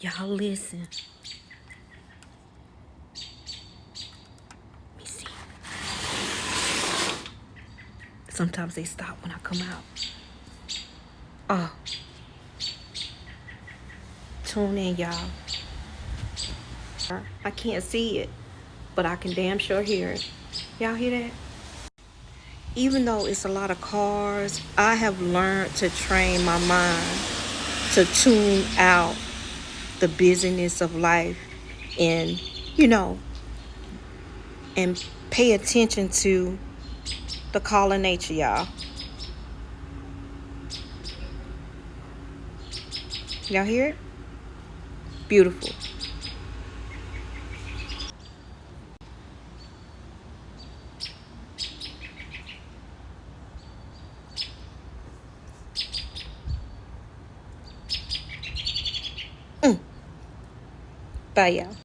Y'all listen. Let me see. Sometimes they stop when I come out. Oh. Tune in, y'all. I can't see it, but I can damn sure hear it. Y'all hear that? Even though it's a lot of cars, I have learned to train my mind to tune out the busyness of life and, and pay attention to the call of nature, y'all. Y'all hear it? Beautiful. Bye, y'all.